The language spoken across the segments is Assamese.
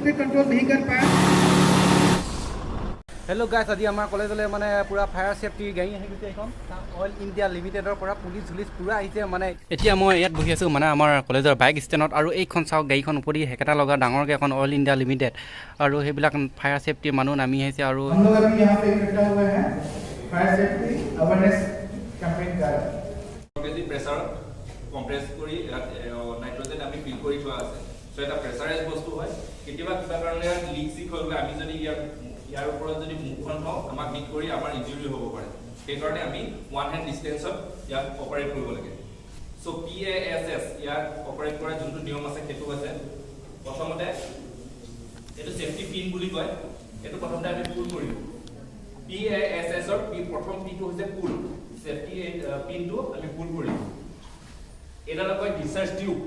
स्पीड कंट्रोल नहीं कर पाया। हेलो गाइस, আজি আমাৰ কলেজলৈ মানে পুৰা ফায়াৰ সেফটি গাড়ী আহি গৈছে। এখন অইল ইণ্ডিয়া লিমিটেডৰ পৰা পুলিচ পুৰা আহিছে। মানে এতিয়া মই ইয়াত বহি আছোঁ মানে আমাৰ কলেজৰ বাইক ষ্টেণ্ডত। আৰু এইখন চাওক, গাড়ীখন উপৰি হেকেটা লগা ডাঙৰকৈ এখন অইল ইণ্ডিয়া লিমিটেড আৰু সেইবিলাক ফায়াৰ সেফটি মানুহ নামি আহিছে। আৰু প্ৰেছাৰ কম্প্ৰেছ কৰি নাইট্ৰজেন আমি ফিল কৰি থোৱা আছে। সো এটা প্ৰেছাৰাইজ বস্তু হয়। কেতিয়াবা কিবা কাৰণে লিক চিক হৈ গ'লে আমি যদি ইয়াৰ ওপৰত যদি মুখখন থওঁ, আমাক হিট কৰি আমাৰ ইনজুৰি হ'ব পাৰে। সেইকাৰণে আমি ওৱান হেণ্ড ডিষ্টেঞ্চত ইয়াক অপাৰেট কৰিব লাগে। সো PASS ইয়াক অপাৰেট কৰা যোনটো নিয়ম আছে সেইটো আছে, প্ৰথমতে এইটো সেফটি পিন বুলি কয়। এইটো প্ৰথমতে আমি পুল কৰিম। PASS ৰ প্ৰথম পিনটো হৈছে পুল। সেফটি পিনটো আমি পুল কৰিম। এডালক কয় ডিসচাৰ্জ টিউব।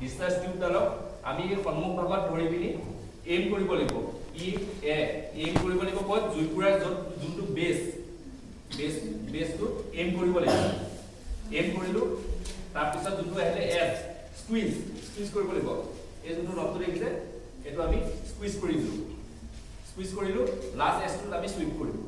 ডিসচাৰ্জ টিউবডালক আমি সন্মুখ ভাগত ধৰি পিনি এম কৰিব লাগিব। এম কৰিব লাগিব ক'ত? জুইকুৰাৰ যোনটো বেছটো এম কৰিব লাগিব। এম কৰিলো, তাৰপিছত যোনটো আহিলে এজ স্কুইজ কৰিব লাগিব। এই যোনটো ৰবটো দেখিছে এইটো আমি স্কুইজ কৰি দিলো। স্কুইজ কৰিলো, লাষ্ট এজটোত আমি সুইপ কৰিম।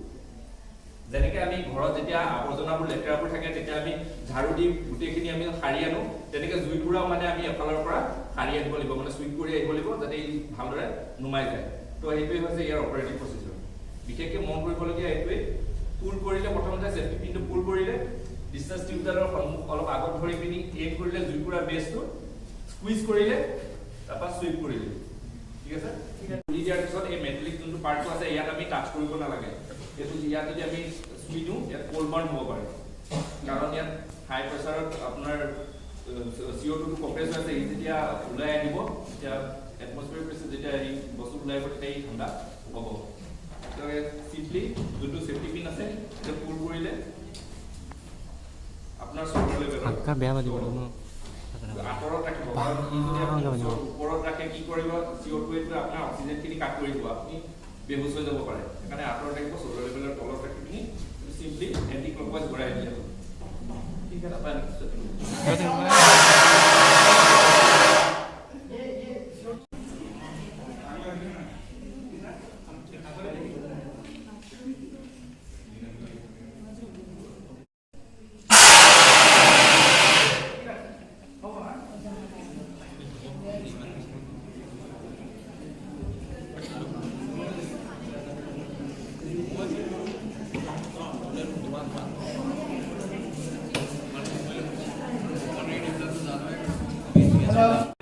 যেনেকৈ আমি ঘৰত যেতিয়া আৱৰ্জনাবোৰ লেতেৰাবোৰ থাকে তেতিয়া আমি ঝাৰু দি গোটেইখিনি আমি সাৰি আনো, তেনেকৈ জুইকুৰাও মানে আমি এফালৰ পৰা সাৰি আনিব লাগিব, মানে সুইপ কৰি আহিব লাগিব যাতে ই ভালদৰে নুমাই যায়। তো এইটোৱে হৈছে ইয়াৰ অপাৰেটিং প্ৰচিজাৰ। বিশেষকৈ মন কৰিবলগীয়া এইটোৱে, পুল কৰিলে প্ৰথমতে সেফটি পিনটো পুল কৰিলে, ডিসচাৰ্জ টিউবডালৰ সন্মুখ অলপ আগত ধৰি পিনি এম কৰিলে জুইকুৰা বেছটো, স্কুইজ কৰিলে, তাৰপৰা সুইপ কৰিলে। ঠিক আছে? খুলি দিয়াৰ পিছত এই মেটালিক যোনটো পাৰ্টটো আছে ইয়াত আমি টাচ কৰিব নালাগে। এইটো ইয়াত যদি আমি চুই দিওঁ ইয়াত কোল্ড বাৰ্ণ হ'ব পাৰে, কাৰণ ইয়াত হাই প্ৰেছাৰত আপোনাৰ CO2 কম্প্ৰেছ হৈ আছে। ই যেতিয়া ওলাই আহিব, তেতিয়া এটমস্ফিয়াৰ প্ৰেছাৰ যেতিয়া এই বস্তু ওলাই আহিব তেতিয়া ই ঠাণ্ডা হ'ব। চিম্পলি যোনটো সেফটি পিন আছে সেইটো পুল কৰিলে আপোনাৰ চকুৰ লেভেলত আঁতৰত ৰাখিব। ওপৰত ৰাখে কি কৰিব, CO2 আপোনাৰ অক্সিজেনখিনি কাট কৰি দিব, আপুনি বেহুচ হৈ যাব পাৰে। সেইকাৰণে আঁতৰত ৰাখিব, চকুৰ লেভেলৰ তলত ৰাখি পিনি চিম্পলি এণ্টি ক্লকৱাইজ ঘূৰাই দিলে হ'ল। ঠিক আছে?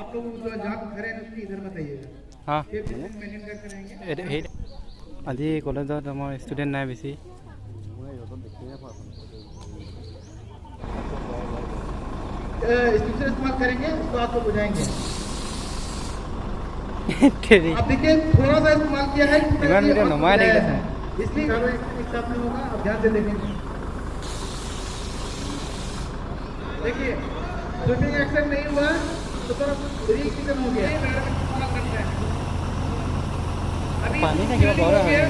आप लोग जहाँ खड़े हैं उसकी इधर बताइएगा। हाँ, मेंटेन करते रहेंगे। আজি কলেজত আমাৰ ষ্টুডেণ্ট নাই বেছি। स्पीकर इस्तेमाल करेंगे तो आप लोग बुझाएंगे। आप देखिए थोड़ा सा इस्तेमाल किया है, इसलिए नहीं होगा। अब ध्यान से देखें, देखिए स्विमिंग एक्शन नहीं हुआ तो रीइग्निशन हो गया। पानी का क्या हो रहा है?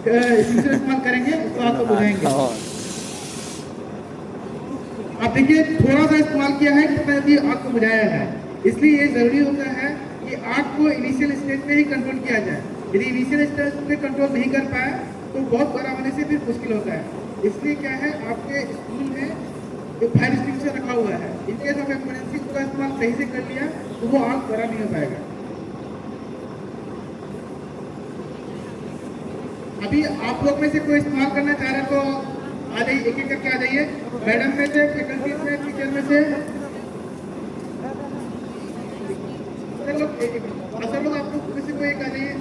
इस्तेमाल करेंगे तो आपको बुझाएंगे। अब देखिए थोड़ा सा इस्तेमाल किया है तभी आग को बुझाया है, इसलिए ये जरूरी होता है कि आग को इनिशियल स्टेज पे ही कंट्रोल किया जाए। यदि इनिशियल स्टेज पे कंट्रोल नहीं कर पाए तो बहुत बड़ा होने से फिर मुश्किल होता है। इसलिए क्या है, आपके स्कूल में जो फायर एक्सटिंग्विशर रखा हुआ है, इनकेस ऑफ इमरजेंसी का इस्तेमाल सही से कर लिया तो वो आग बड़ा नहीं हो पाएगा। अभी आप लोग में से कोई इस्तेमाल करना चाह रहे हैं तो आ जाइए, एक एक करके आ जाइए। मैडम में से, फैकल्टी में, टीचर में से सर लोग आप लोग में से कोई एक आ जाइए।